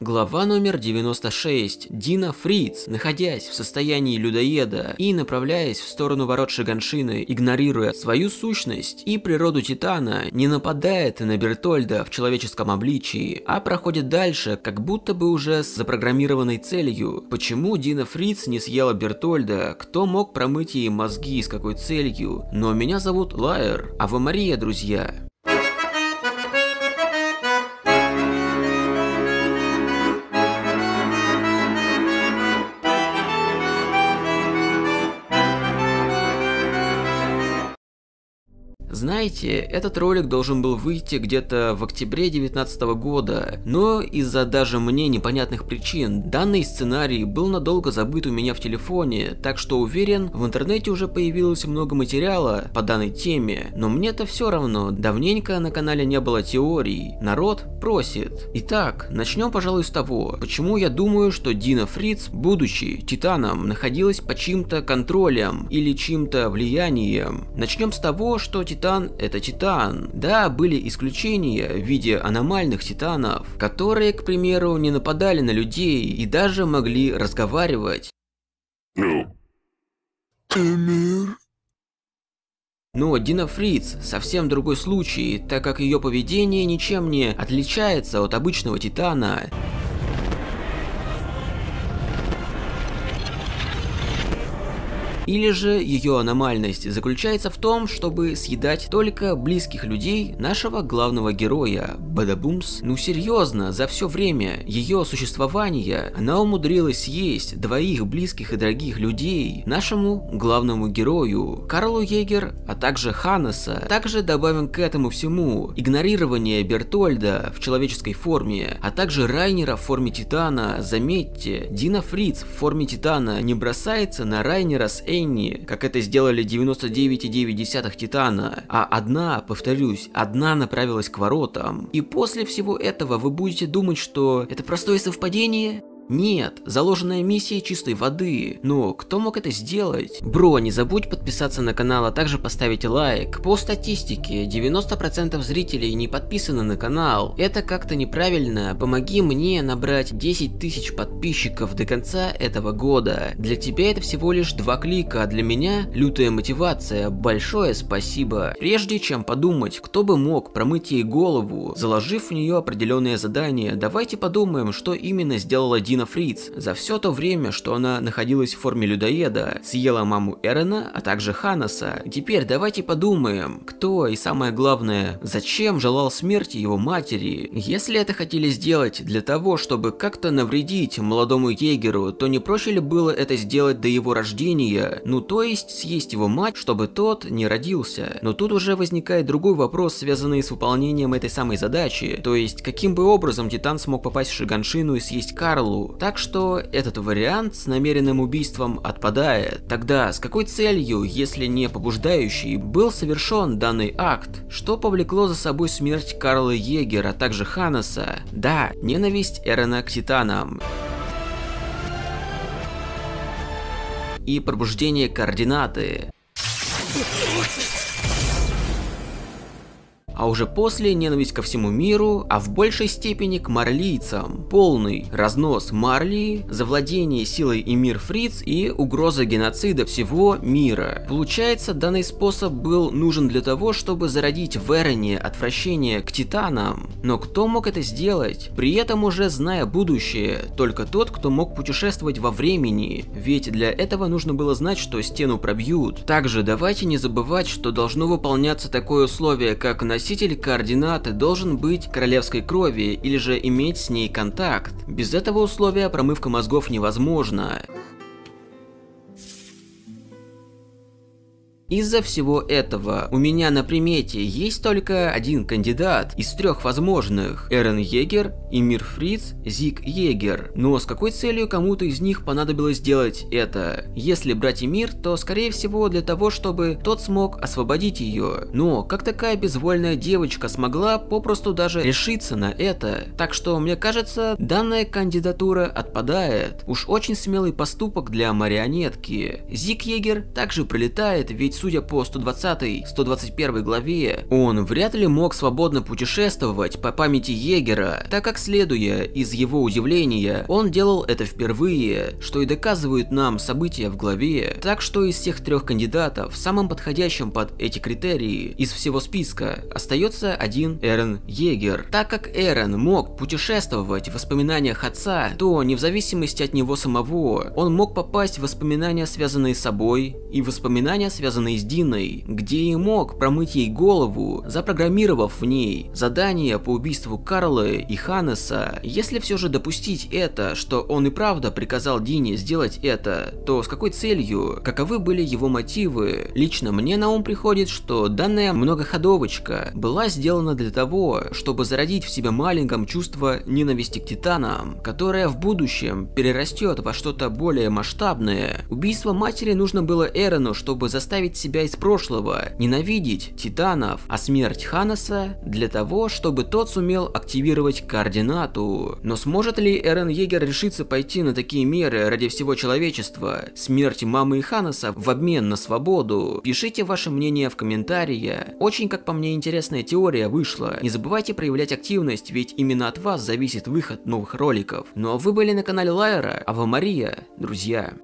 Глава номер 96. Дина Фриц, находясь в состоянии людоеда и направляясь в сторону ворот Шиганшины, игнорируя свою сущность и природу Титана, не нападает на Бертольда в человеческом обличии, а проходит дальше, как будто бы уже с запрограммированной целью. Почему Дина Фриц не съела Бертольда? Кто мог промыть ей мозги и с какой целью? Но меня зовут Лайер, а вы Мария, друзья. Знаете, этот ролик должен был выйти где-то в октябре 2019 года, но из-за даже мне непонятных причин данный сценарий был надолго забыт у меня в телефоне, так что уверен, в интернете уже появилось много материала по данной теме, но мне-то все равно, давненько на канале не было теорий, народ просит. Итак, начнем, пожалуй, с того, почему я думаю, что Дина Фриц, будучи Титаном, находилась под чьим-то контролем или чьим-то влиянием. Начнем с того, что Титан — это Титан. Да, были исключения в виде аномальных Титанов, которые, к примеру, не нападали на людей и даже могли разговаривать. Но Дина Фриц совсем другой случай, так как ее поведение ничем не отличается от обычного Титана. Или же ее аномальность заключается в том, чтобы съедать только близких людей нашего главного героя, Бадабумс. Ну серьезно, за все время ее существования она умудрилась съесть двоих близких и дорогих людей нашему главному герою, Карлу Йегер, а также Ханнеса. Также добавим к этому всему игнорирование Бертольда в человеческой форме, а также Райнера в форме Титана. Заметьте, Дина Фриц в форме Титана не бросается на Райнера с Энни, как это сделали 99,9 Титана, а одна, повторюсь, одна направилась к воротам. И после всего этого вы будете думать, что это простое совпадение? Нет, заложенная миссия чистой воды. Но кто мог это сделать? Бро, не забудь подписаться на канал, а также поставить лайк. По статистике, 90% зрителей не подписаны на канал. Это как-то неправильно. Помоги мне набрать 10 тысяч подписчиков до конца этого года. Для тебя это всего лишь 2 клика, а для меня лютая мотивация. Большое спасибо. Прежде чем подумать, кто бы мог промыть ей голову, заложив в нее определенное задание, давайте подумаем, что именно сделала Дина Фриц за все то время, что она находилась в форме людоеда, съела маму Эрена, а также Ханнеса. Теперь давайте подумаем, кто и самое главное, зачем желал смерти его матери. Если это хотели сделать для того, чтобы как-то навредить молодому егеру, то не проще ли было это сделать до его рождения? Ну то есть съесть его мать, чтобы тот не родился. Но тут уже возникает другой вопрос, связанный с выполнением этой самой задачи. То есть каким бы образом Титан смог попасть в Шиганшину и съесть Карлу? Так что этот вариант с намеренным убийством отпадает. Тогда с какой целью, если не побуждающей, был совершен данный акт? Что повлекло за собой смерть Карла Йегера, а также Ханнеса? Да, ненависть Эрена к Титанам. И пробуждение координаты. А уже после ненависть ко всему миру, а в большей степени к марлийцам. Полный разнос Марлии, завладение силой и мир Фриц и угроза геноцида всего мира. Получается, данный способ был нужен для того, чтобы зародить в Эрене отвращение к Титанам. Но кто мог это сделать? При этом уже зная будущее, только тот, кто мог путешествовать во времени. Ведь для этого нужно было знать, что стену пробьют. Также давайте не забывать, что должно выполняться такое условие, как носитель координаты должен быть королевской крови или же иметь с ней контакт. Без этого условия промывка мозгов невозможна. Из-за всего этого у меня на примете есть только один кандидат из 3 возможных: Эрен Йегер, Эмир Фриц, Зиг Йегер. Но с какой целью кому-то из них понадобилось сделать это? Если брать Эмир, то скорее всего для того, чтобы тот смог освободить ее. Но как такая безвольная девочка смогла попросту даже решиться на это? Так что мне кажется, данная кандидатура отпадает. Уж очень смелый поступок для марионетки. Зиг Йегер также прилетает, ведь судя по 120-121 главе, он вряд ли мог свободно путешествовать по памяти егера, так как, следуя из его удивления, он делал это впервые, что и доказывают нам события в главе. Так что из всех трех кандидатов, самым подходящим под эти критерии из всего списка остается один Эрен Егер. Так как Эрен мог путешествовать в воспоминаниях отца, то не в зависимости от него самого, он мог попасть в воспоминания, связанные с собой, и воспоминания, связанные с Диной, где и мог промыть ей голову, запрограммировав в ней задание по убийству Карла и Ханнеса. Если все же допустить это, что он и правда приказал Дине сделать это, то с какой целью, каковы были его мотивы? Лично мне на ум приходит, что данная многоходовочка была сделана для того, чтобы зародить в себе маленьком чувство ненависти к титанам, которое в будущем перерастет во что-то более масштабное. Убийство матери нужно было Эрену, чтобы заставить себя из прошлого ненавидеть титанов, а смерть Ханнеса для того, чтобы тот сумел активировать координату. Но сможет ли Эрен Егер решиться пойти на такие меры ради всего человечества? Смерть мамы и Ханнеса в обмен на свободу? Пишите ваше мнение в комментариях. Очень, как по мне, интересная теория вышла. Не забывайте проявлять активность, ведь именно от вас зависит выход новых роликов. Ну а вы были на канале Лайера, Ава Мария, друзья.